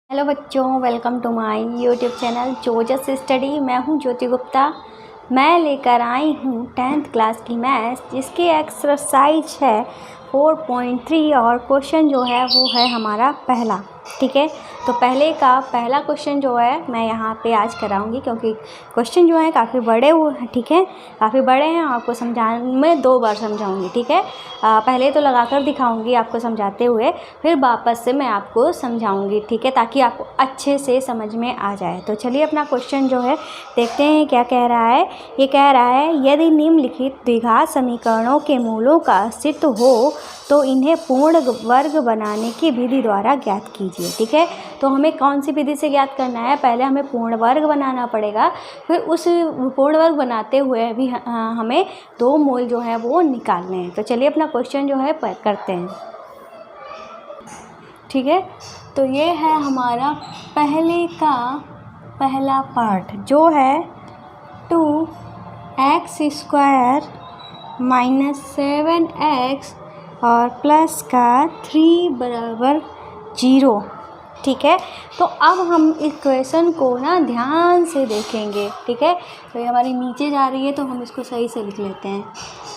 Hello बच्चों, welcome to my YouTube channel जोजस study. मैं हूं ज्योति गुप्ता। मैं लेकर आई हूं 10th क्लास की मैथ्स, जिसकी एक्सरसाइज है 4.3 और क्वेश्चन जो है वो है हमारा पहला। ठीक है, तो पहला क्वेश्चन जो है मैं यहाँ पे आज कराऊंगी, क्योंकि क्वेश्चन जो है काफ़ी बड़े वो हैं। ठीक है, काफ़ी बड़े हैं। आपको समझाने में 2 बार समझाऊंगी। ठीक है, पहले तो लगाकर दिखाऊंगी आपको समझाते हुए, फिर वापस से मैं आपको समझाऊंगी। ठीक है, ताकि आपको अच्छे से समझ में आ जाए। तो चलिए अपना क्वेश्चन जो है देखते हैं क्या कह रहा है। ये कह रहा है, यदि निम्नलिखित द्विघात समीकरणों के मूलों का अस्तित्व हो तो इन्हें पूर्ण वर्ग बनाने की विधि द्वारा ज्ञात कीजिए। ठीक है, तो हमें कौन सी विधि से ज्ञात करना है? पहले हमें पूर्ण वर्ग बनाना पड़ेगा, फिर उस पूर्ण वर्ग बनाते हुए भी हमें 2 मूल जो है वो निकालने हैं। तो चलिए अपना क्वेश्चन जो है करते हैं। ठीक है, तो ये है हमारा पहला पार्ट, जो है 2x² माइनस 7x और प्लस का 3 बराबर 0। ठीक है, तो अब हम इक्वेशन को ना ध्यान से देखेंगे। ठीक है, तो ये हमारी नीचे जा रही है, तो हम इसको सही से लिख लेते हैं।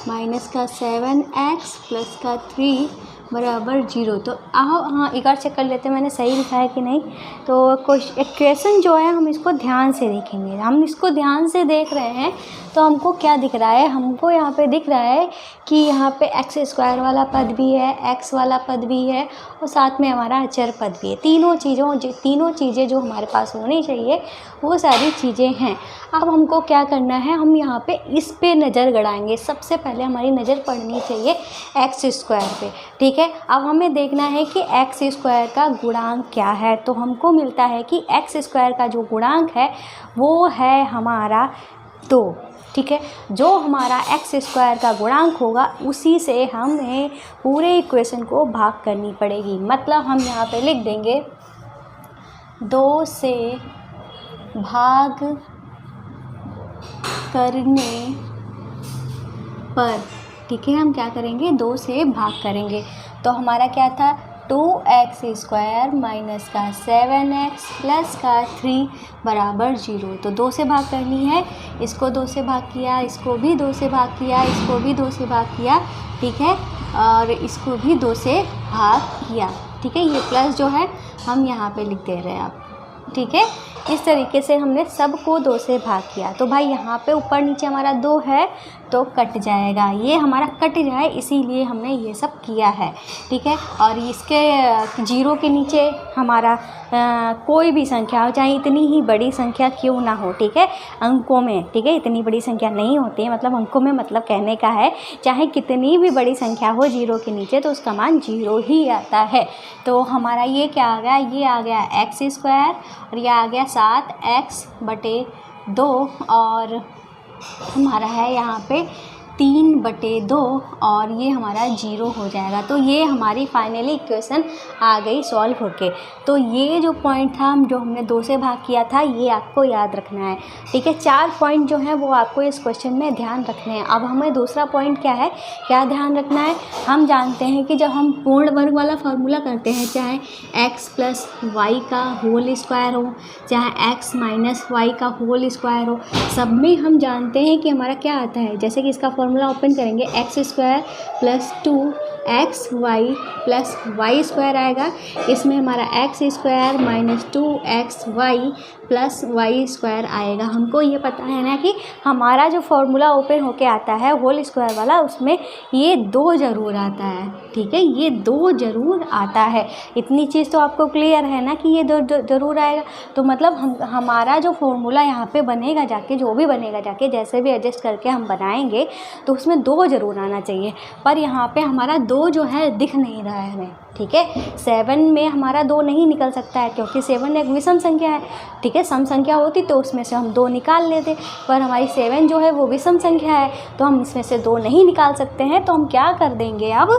माइनस का 7x प्लस का 3 बराबर 0। तो हाँ, एक बार चेक कर लेते हैं मैंने सही लिखा है कि नहीं। तो इक्वेशन जो है हम इसको ध्यान से देखेंगे। हम इसको ध्यान से देख रहे हैं तो हमको क्या दिख रहा है? हमको यहाँ पे दिख रहा है कि यहाँ पे x² वाला पद भी है, x वाला पद भी है और साथ में हमारा अचर पद भी है। तीनों चीज़ें जो हमारे पास होनी चाहिए वो सारी चीज़ें हैं। अब हमको क्या करना है? हम यहाँ पे इस पे नज़र गड़ाएंगे। सबसे पहले हमारी नज़र पड़नी चाहिए x² पे। ठीक है, अब हमें देखना है कि x² का गुणांक क्या है। तो हमको मिलता है कि x² का जो गुणांक है वो है हमारा 2। ठीक है, जो हमारा x² का गुणांक होगा उसी से हमें पूरे इक्वेशन को भाग करनी पड़ेगी। मतलब हम यहाँ पे लिख देंगे 2 से भाग करने पर। ठीक है, हम क्या करेंगे? 2 से भाग करेंगे। तो हमारा क्या था? 2x² माइनस का 7x प्लस का 3 बराबर 0। तो 2 से भाग करनी है। इसको 2 से भाग किया, इसको भी 2 से भाग किया, इसको भी 2 से भाग किया। ठीक है, और इसको भी 2 से भाग किया। ठीक है, ये प्लस जो है हम यहाँ पे लिख दे रहे हैं आप। ठीक है, इस तरीके से हमने सबको 2 से भाग किया। तो भाई यहाँ पे ऊपर नीचे हमारा 2 है तो कट जाएगा, ये हमारा कट जाए इसीलिए हमने ये सब किया है। ठीक है, और इसके 0 के नीचे हमारा कोई भी संख्या हो, चाहे इतनी ही बड़ी संख्या क्यों ना हो। ठीक है, अंकों में। ठीक है, इतनी बड़ी संख्या नहीं होती है, मतलब अंकों में, मतलब कहने का है चाहे कितनी भी बड़ी संख्या हो 0 के नीचे तो उसका मान 0 ही आता है। तो हमारा ये क्या आ गया? ये आ गया x² और ये आ गया 7x/2 और हमारा है यहाँ पे 3/2 और ये हमारा 0 हो जाएगा। तो ये हमारी फाइनली इक्वेशन आ गई सॉल्व होके। तो ये जो पॉइंट था जो हमने 2 से भाग किया था, ये आपको याद रखना है। ठीक है, 4 पॉइंट जो हैं वो आपको इस क्वेश्चन में ध्यान रखने हैं। अब हमें दूसरा पॉइंट क्या है, क्या ध्यान रखना है? हम जानते हैं कि जब हम पूर्ण वर्ग वाला फार्मूला करते हैं, चाहे x प्लस वाई का होल स्क्वायर हो, चाहे x माइनस वाई का होल स्क्वायर हो, सब में हम जानते हैं कि हमारा क्या आता है। जैसे कि इसका फॉर्मूला ओपन करेंगे, x² plus 2xy plus y² आएगा। इसमें हमारा x² minus 2xy plus y² आएगा। हमको ये पता है ना कि हमारा जो फॉर्मूला ओपन होके आता है होल स्क्वायर वाला, उसमें ये 2 ज़रूर आता है। ठीक है, ये 2 ज़रूर आता है। इतनी चीज़ तो आपको क्लियर है ना कि ये 2 ज़रूर आएगा। तो मतलब हमारा जो फॉर्मूला यहाँ पे बनेगा जाके, जो भी बनेगा जाके, जैसे भी एडजस्ट करके हम बनाएंगे तो उसमें 2 ज़रूर आना चाहिए। पर यहाँ पे हमारा 2 जो है दिख नहीं रहा है हमें। ठीक है, 7 में हमारा 2 नहीं निकल सकता है, क्योंकि 7 एक विषम संख्या है। ठीक है, सम संख्या होती तो उसमें से हम 2 निकाल लेते, पर हमारी 7 जो है वो विषम संख्या है, तो हम इसमें से 2 नहीं निकाल सकते हैं। तो हम क्या कर देंगे? अब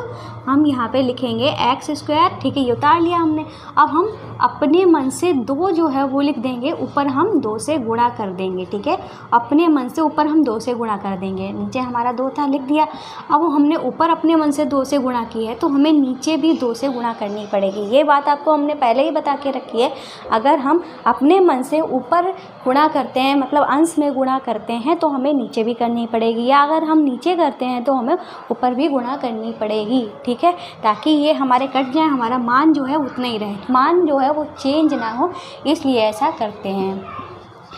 हम यहाँ पे लिखेंगे x²। ठीक है, ये उतार लिया हमने। अब हम अपने मन से 2 जो है वो लिख देंगे, ऊपर हम 2 से गुणा कर देंगे। ठीक है, अपने मन से ऊपर हम 2 से गुणा कर देंगे। नीचे हमारा 2 था, लिख दिया। अब हमने ऊपर अपने मन से 2 से गुणा किया है तो हमें नीचे भी 2 से से गुणा करनी पड़ेगी। ये बात आपको हमने पहले ही बता के रखी है। अगर हम अपने मन से ऊपर गुणा करते हैं, मतलब अंश में गुणा करते हैं, तो हमें नीचे भी करनी पड़ेगी, या अगर हम नीचे करते हैं तो हमें ऊपर भी गुणा करनी पड़ेगी। ठीक है, ताकि ये हमारे कट जाए, हमारा मान जो है उतना ही रहे, मान जो है वो चेंज ना हो, इसलिए ऐसा करते हैं।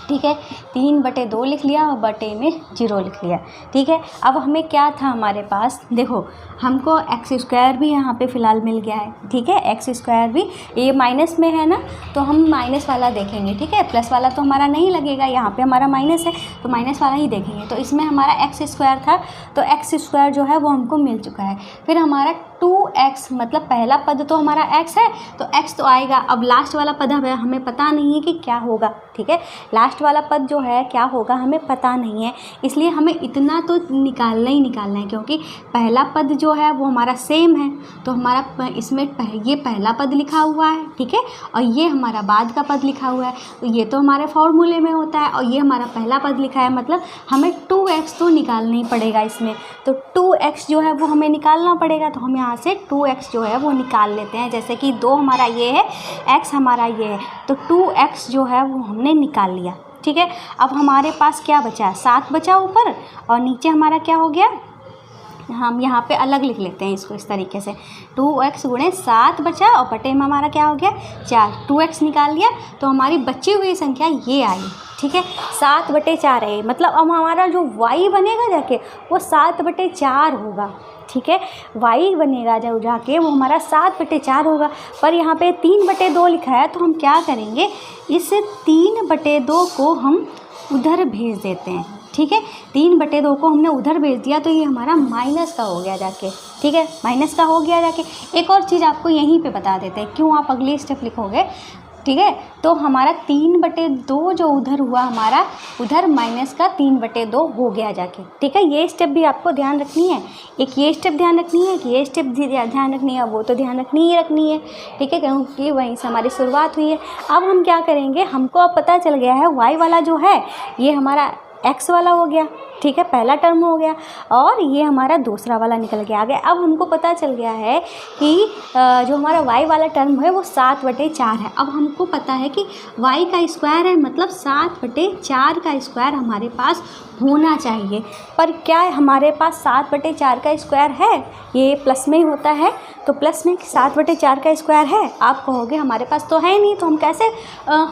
ठीक है, 3/2 लिख लिया और बटे में 0 लिख लिया। ठीक है, अब हमें क्या था हमारे पास, देखो हमको x² भी यहाँ पे फ़िलहाल मिल गया है। ठीक है, x² भी, ये माइनस में है ना, तो हम माइनस वाला देखेंगे। ठीक है, प्लस वाला तो हमारा नहीं लगेगा, यहाँ पे हमारा माइनस है तो माइनस वाला ही देखेंगे। तो इसमें हमारा x² था, तो x² जो है वो हमको मिल चुका है। फिर हमारा 2x, मतलब पहला पद तो हमारा x है, तो x तो आएगा। अब लास्ट वाला पद हमें पता नहीं है कि क्या होगा। ठीक है, लास्ट वाला पद जो है क्या होगा हमें पता नहीं है, इसलिए हमें इतना तो निकालना ही निकालना है, क्योंकि पहला पद जो है वो हमारा सेम है, तो हमारा इसमें ये पहला पद लिखा हुआ है। ठीक है, और ये हमारा बाद का पद लिखा हुआ है, तो ये तो हमारे फॉर्मूले में होता है, और ये हमारा पहला पद लिखा है, मतलब हमें 2x तो निकालना ही पड़ेगा इसमें। तो 2x जो है वो हमें निकालना पड़ेगा, तो हम यहाँ से 2x जो है वो निकाल लेते हैं। जैसे कि 2 हमारा ये है, x हमारा ये है, तो 2x जो है वो हमने निकाल लिया। ठीक है, अब हमारे पास क्या बचा, 7 बचा ऊपर, और नीचे हमारा क्या हो गया, हम यहाँ पे अलग लिख लेते हैं इसको इस तरीके से, 2x गुणे 7 बचा, और बटे में हमारा क्या हो गया 4। 2x निकाल लिया तो हमारी बची हुई संख्या ये आई। ठीक है, 7/4 है, मतलब अब हमारा जो y बनेगा जाके वो 7/4 होगा। ठीक है, y बनेगा जब जाके वो हमारा 7/4 होगा। पर यहाँ पे 3/2 लिखा है, तो हम क्या करेंगे, इस 3/2 को हम उधर भेज देते हैं। ठीक है, 3/2 को हमने उधर भेज दिया, तो ये हमारा माइनस का हो गया जाके। ठीक है, माइनस का हो गया जाके। एक और चीज़ आपको यहीं पे बता देते हैं, क्यों आप अगले स्टेप लिखोगे। ठीक है, तो हमारा 3/2 जो उधर हुआ हमारा, उधर माइनस का 3/2 हो गया जाके। ठीक है, ये स्टेप भी आपको ध्यान रखनी है, एक ये स्टेप ध्यान रखनी है, कि ये स्टेप ध्यान रखनी है, वो तो ध्यान रखनी ही रखनी है। ठीक है, क्योंकि वहीं से हमारी शुरुआत हुई है। अब हम क्या करेंगे, हमको अब पता चल गया है y वाला जो है ये हमारा x वाला हो गया। ठीक है, पहला टर्म हो गया, और ये हमारा दूसरा वाला निकल के आ गया। अब हमको पता चल गया है कि जो हमारा y वाला टर्म है वो 7/4 है। अब हमको पता है कि y का स्क्वायर है, मतलब 7/4 का स्क्वायर हमारे पास होना चाहिए। पर क्या हमारे पास 7/4 का स्क्वायर है, ये प्लस में ही होता है, तो प्लस में 7/4 का स्क्वायर है। आप कहोगे हमारे पास तो है नहीं, तो हम कैसे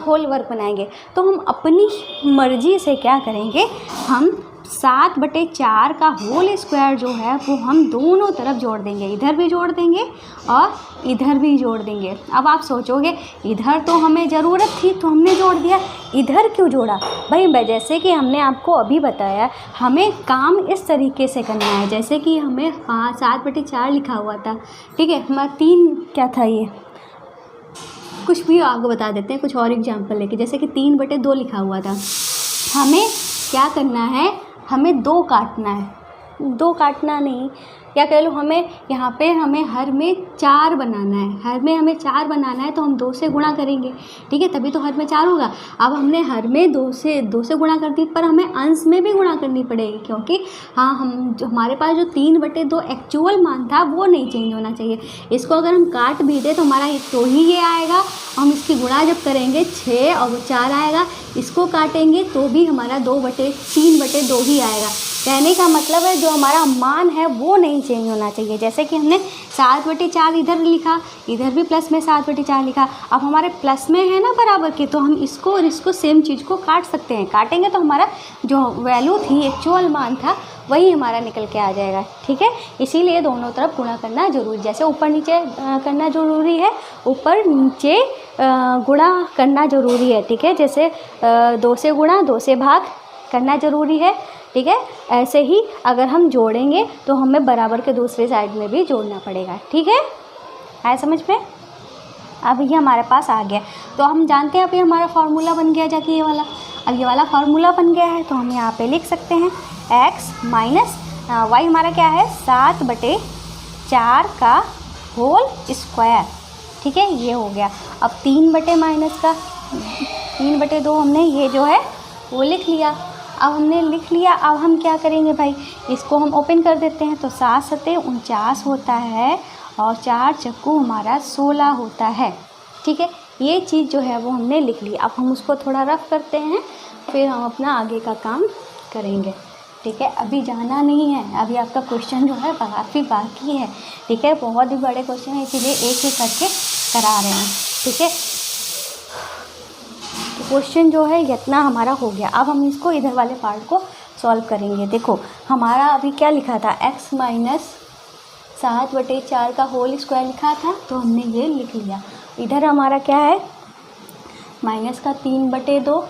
होल वर्क बनाएंगे। तो हम अपनी मर्जी से क्या करेंगे, हम 7/4 का होल स्क्वायर जो है वो हम दोनों तरफ जोड़ देंगे, इधर भी जोड़ देंगे और इधर भी जोड़ देंगे। अब आप सोचोगे इधर तो हमें ज़रूरत थी तो हमने जोड़ दिया, इधर क्यों जोड़ा। भाई जैसे कि हमने आपको अभी बताया, हमें काम इस तरीके से करना है, जैसे कि हमें 7/4 लिखा हुआ था। ठीक है, हमारा 3 क्या था, ये कुछ भी आगे बता देते हैं, कुछ और एग्जाम्पल लेके, जैसे कि 3/2 लिखा हुआ था। हमें क्या करना है, हमें 2 काटना है, 2 काटना नहीं, क्या कह लो, हमें यहाँ पे हमें हर में 4 बनाना है, हर में हमें 4 बनाना है, तो हम 2 से गुणा करेंगे। ठीक है, तभी तो हर में 4 होगा। अब हमने हर में 2 से गुणा कर दी, पर हमें अंश में भी गुणा करनी पड़ेगी, क्योंकि हाँ हम जो हमारे पास जो 3/2 एक्चुअल मान था वो नहीं चेंज होना चाहिए। इसको अगर हम काट भी दें तो हमारा तो ही ये आएगा, हम इसकी गुणा जब करेंगे 6 और वो 4 आएगा, इसको काटेंगे तो भी हमारा 3/2 ही आएगा। कहने का मतलब है जो हमारा मान है वो नहीं चेंज होना चाहिए। जैसे कि हमने 7/4 इधर लिखा, इधर भी प्लस में 7/4 लिखा। अब हमारे प्लस में है ना बराबर के, तो हम इसको और इसको सेम चीज़ को काट सकते हैं। काटेंगे तो हमारा जो वैल्यू थी, एक्चुअल मान था, वही हमारा निकल के आ जाएगा। ठीक है, इसीलिए दोनों तरफ गुणा करना जरूरी, जैसे ऊपर नीचे करना ज़रूरी है, ऊपर नीचे गुणा करना ज़रूरी है। ठीक है, जैसे 2 से गुणा 2 से भाग करना ज़रूरी है। ठीक है, ऐसे ही अगर हम जोड़ेंगे तो हमें बराबर के दूसरे साइड में भी जोड़ना पड़ेगा। ठीक है, आया समझ में। अब ये हमारे पास आ गया, तो हम जानते हैं अब ये हमारा फार्मूला बन गया जाके ये वाला। अब ये वाला फार्मूला बन गया है, तो हम यहाँ पे लिख सकते हैं x माइनस y हमारा क्या है 7/4 का होल स्क्वायर। ठीक है, ये हो गया। अब 3/-2 हमने ये जो है वो लिख लिया। अब हमने लिख लिया, अब हम क्या करेंगे भाई, इसको हम ओपन कर देते हैं, तो 7 × 7 = 49 होता है, और 4 चक्कू हमारा 16 होता है। ठीक है, ये चीज़ जो है वो हमने लिख ली। अब हम उसको थोड़ा रफ करते हैं, फिर हम अपना आगे का काम करेंगे। ठीक है, अभी जाना नहीं है, अभी आपका क्वेश्चन जो है काफ़ी बाकी है। ठीक है, बहुत ही बड़े क्वेश्चन है, इसीलिए एक एक करके करा रहे हैं। ठीक है, तो क्वेश्चन जो है इतना हमारा हो गया। अब हम इसको इधर वाले पार्ट को सॉल्व करेंगे। देखो हमारा अभी क्या लिखा था, x माइनस 7/4 का होल स्क्वायर लिखा था, तो हमने ये लिख लिया। इधर हमारा क्या है, माइनस का 3/2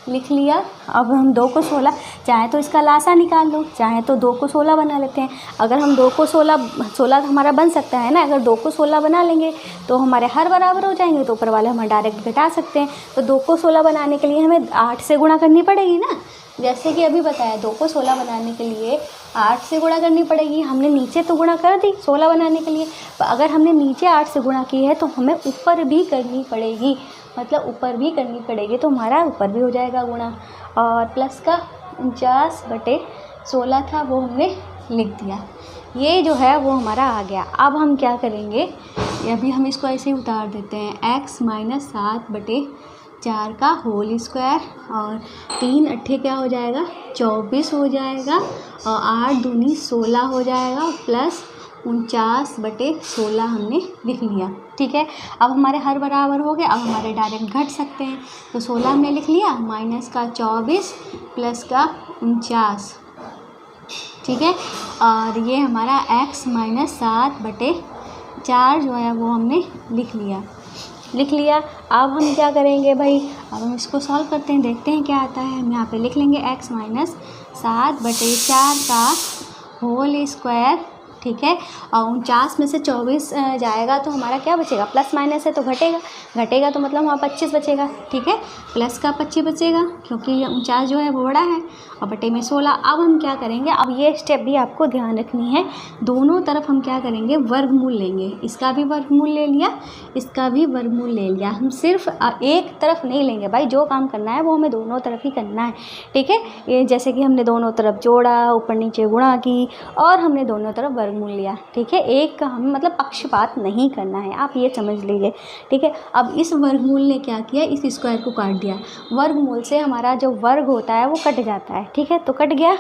लिख लिया। अब हम 2 को 16, चाहे तो इसका लासा निकाल लो, चाहे तो 2 को 16 बना लेते हैं। अगर हम 2 को 16 हमारा बन सकता है ना, अगर 2 को 16 बना लेंगे तो हमारे हर बराबर हो जाएंगे, तो ऊपर वाले हम डायरेक्ट घटा सकते हैं। तो 2 को 16 बनाने के लिए हमें 8 से गुणा करनी पड़ेगी ना, जैसे कि अभी बताया 2 को 16 बनाने के लिए 8 से गुणा करनी पड़ेगी। हमने नीचे तो गुणा कर दी 16 बनाने के लिए, अगर हमने नीचे 8 से गुणा की है तो हमें ऊपर भी करनी पड़ेगी, मतलब ऊपर भी करनी पड़ेगी, तो हमारा ऊपर भी हो जाएगा गुणा। और प्लस का 49/16 था, वो हमने लिख दिया। ये जो है वो हमारा आ गया। अब हम क्या करेंगे, अभी हम इसको ऐसे ही उतार देते हैं, x माइनस 7/4 का होल स्क्वायर, और 3 अट्ठे क्या हो जाएगा 24 हो जाएगा, और 8 दूनी 16 हो जाएगा, प्लस 49/16 हमने लिख लिया। ठीक है, अब हमारे हर बराबर हो गए, अब हमारे डायरेक्ट घट सकते हैं। तो 16 हमने लिख लिया, माइनस का 24 प्लस का 49। ठीक है, और ये हमारा x माइनस 7/4 जो है वो हमने लिख लिया। अब हम क्या करेंगे भाई, अब हम इसको सॉल्व करते हैं, देखते हैं क्या आता है। हम यहाँ पे लिख लेंगे x माइनस 7/4 का होल स्क्वायर। ठीक है, और 49 में से 24 जाएगा तो हमारा क्या बचेगा, प्लस माइनस है तो घटेगा तो मतलब वहाँ 25 बचेगा। ठीक है, प्लस का 25 बचेगा, क्योंकि 49 जो है वो बड़ा है, और बटे में 16। अब हम क्या करेंगे, अब ये स्टेप भी आपको ध्यान रखनी है, दोनों तरफ हम क्या करेंगे, वर्गमूल लेंगे। इसका भी वर्गमूल ले लिया, इसका भी वर्गमूल ले लिया। हम सिर्फ एक तरफ नहीं लेंगे भाई, जो काम करना है वो हमें दोनों तरफ ही करना है। ठीक है, ये जैसे कि हमने दोनों तरफ जोड़ा, ऊपर नीचे गुणा की, और हमने दोनों तरफ वर्गमूल लिया। ठीक है, एक का हमें मतलब पक्षपात नहीं करना है, आप ये समझ लीजिए। ठीक है, अब इस वर्गमूल ने क्या किया, इस स्क्वायर को काट दिया। वर्गमूल से हमारा जो वर्ग होता है वो कट जाता है। ठीक है, तो कट गया,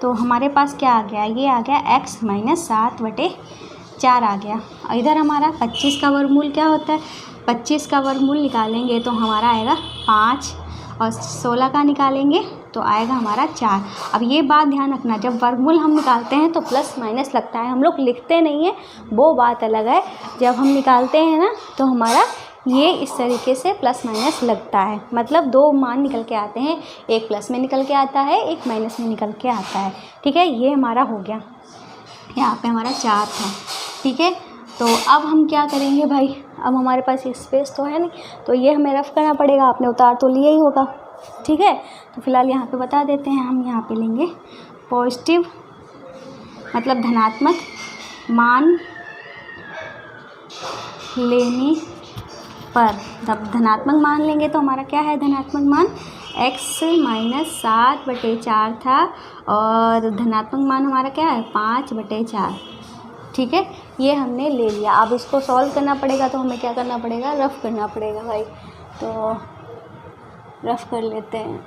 तो हमारे पास क्या आ गया, ये आ गया x माइनस 7/4 आ गया। इधर हमारा 25 का वर्गमूल क्या होता है, 25 का वर्गमूल निकालेंगे तो हमारा आएगा 5, और 16 का निकालेंगे तो आएगा हमारा 4। अब ये बात ध्यान रखना, जब वर्गमूल हम निकालते हैं तो प्लस माइनस लगता है, हम लोग लिखते नहीं हैं, वो बात अलग है। जब हम निकालते हैं ना तो हमारा ये इस तरीके से प्लस माइनस लगता है, मतलब 2 मान निकल के आते हैं, एक प्लस में निकल के आता है, एक माइनस में निकल के आता है। ठीक है, ये हमारा हो गया, यहाँ पे हमारा 4 था। ठीक है, तो अब हम क्या करेंगे भाई, अब हमारे पास स्पेस तो है नहीं, तो ये हमें रफ करना पड़ेगा, आपने उतार तो लिया ही होगा। ठीक है, तो फिलहाल यहाँ पे बता देते हैं, हम यहाँ पे लेंगे पॉजिटिव, मतलब धनात्मक मान लेने पर, जब धनात्मक मान लेंगे तो हमारा क्या है, धनात्मक मान x माइनस 7/4 था, और धनात्मक मान हमारा क्या है 5/4। ठीक है, ये हमने ले लिया। अब इसको सॉल्व करना पड़ेगा, तो हमें क्या करना पड़ेगा, रफ़ करना पड़ेगा भाई। तो रफ़ कर लेते हैं।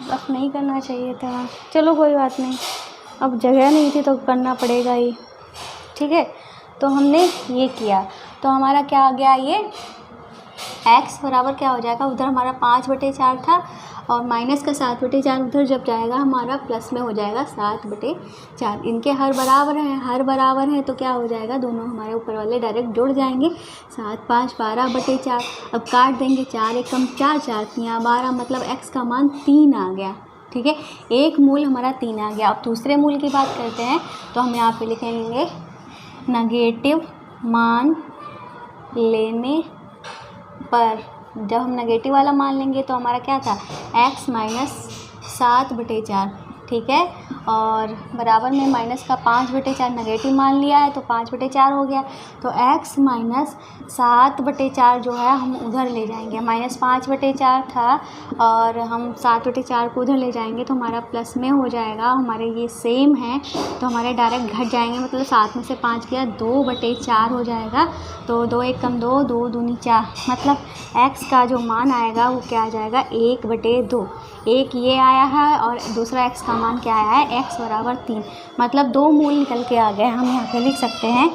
रफ़ नहीं करना चाहिए था, चलो कोई बात नहीं, अब जगह नहीं थी तो करना पड़ेगा ही। ठीक है, तो हमने ये किया, तो हमारा क्या आ गया, ये x बराबर क्या हो जाएगा, उधर हमारा 5/4 था, और माइनस का 7/4 उधर जब जाएगा हमारा प्लस में हो जाएगा 7/4। इनके हर बराबर हैं तो क्या हो जाएगा, दोनों हमारे ऊपर वाले डायरेक्ट जुड़ जाएंगे। 7 5 12/4। अब काट देंगे, 4 1 कम 4 4 3 12, मतलब x का मान 3 आ गया। ठीक है, एक मूल हमारा 3 आ गया। अब दूसरे मूल की बात करते हैं, तो हम यहाँ पे लिखेंगे नेगेटिव मान लेने पर। जब हम नेगेटिव वाला मान लेंगे तो हमारा क्या था, x माइनस 7/4। ठीक है, और बराबर में माइनस का 5/4 नेगेटिव मान लिया है तो 5/4 हो गया। तो x माइनस 7/4 जो है हम उधर ले जाएंगे, माइनस 5/4 था और हम 7/4 को उधर ले जाएंगे तो हमारा प्लस में हो जाएगा। हमारे ये सेम है तो हमारे डायरेक्ट घट जाएंगे, मतलब 7 में से 5 गया 2/4 हो जाएगा। तो 2 1 कम 2, 2 दूनी 4, मतलब x का जो मान आएगा वो क्या आ जाएगा 1/2। एक ये आया है और दूसरा x का मान क्या आया है x बराबर 3, मतलब 2 मूल निकल के आ गए। हम यहाँ पे लिख सकते हैं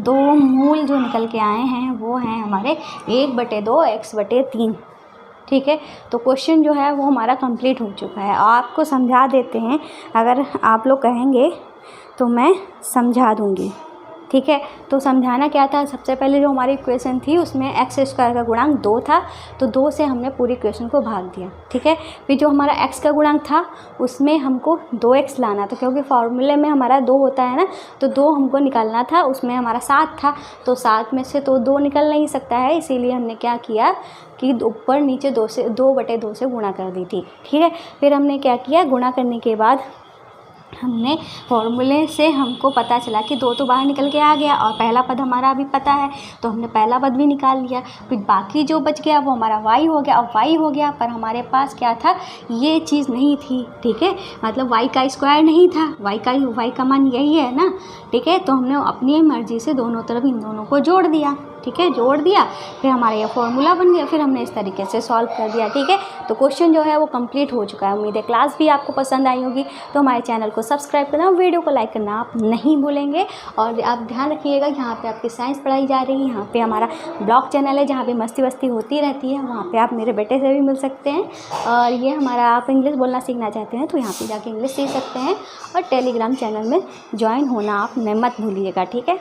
2 मूल जो निकल के आए हैं वो हैं हमारे 1/2 x/3। ठीक है, तो क्वेश्चन जो है वो हमारा कंप्लीट हो चुका है। आपको समझा देते हैं, अगर आप लोग कहेंगे तो मैं समझा दूँगी। ठीक है, तो समझाना क्या था, सबसे पहले जो हमारी इक्वेशन थी उसमें x² का गुणांक 2 था तो 2 से हमने पूरी इक्वेशन को भाग दिया। ठीक है, फिर जो हमारा x का गुणांक था उसमें हमको 2x लाना था, क्योंकि फार्मूले में हमारा 2 होता है ना, तो 2 हमको निकालना था। उसमें हमारा 7 था तो 7 में से तो 2 निकल नहीं सकता है, इसीलिए हमने क्या किया कि ऊपर नीचे 2/2 से गुणा कर दी थी। ठीक है, फिर हमने क्या किया, गुणा करने के बाद हमने फॉर्मूले से हमको पता चला कि 2 तो बाहर निकल के आ गया और पहला पद हमारा अभी पता है तो हमने पहला पद भी निकाल लिया। फिर बाकी जो बच गया वो हमारा y हो गया, और y हो गया पर हमारे पास क्या था, ये चीज़ नहीं थी। ठीक है, मतलब y का स्क्वायर नहीं था, y का मान यही है ना। ठीक है, तो हमने अपनी मर्ज़ी से दोनों तरफ इन दोनों को जोड़ दिया। ठीक है, जोड़ दिया, फिर हमारा ये फॉर्मूला बन गया, फिर हमने इस तरीके से सॉल्व कर दिया। ठीक है, तो क्वेश्चन जो है वो कंप्लीट हो चुका है। उम्मीद है क्लास भी आपको पसंद आई होगी, तो हमारे चैनल को सब्सक्राइब करना, वीडियो को लाइक करना आप नहीं भूलेंगे। और आप ध्यान रखिएगा, यहाँ पे आपकी साइंस पढ़ाई जा रही है, यहाँ पे हमारा ब्लॉग चैनल है जहाँ पे मस्ती वस्ती होती रहती है, वहाँ पे आप मेरे बेटे से भी मिल सकते हैं। और ये हमारा, आप इंग्लिश बोलना सीखना चाहते हैं तो यहाँ पर जाके इंग्लिश सीख सकते हैं। और टेलीग्राम चैनल में ज्वाइन होना आप मत भूलिएगा। ठीक है।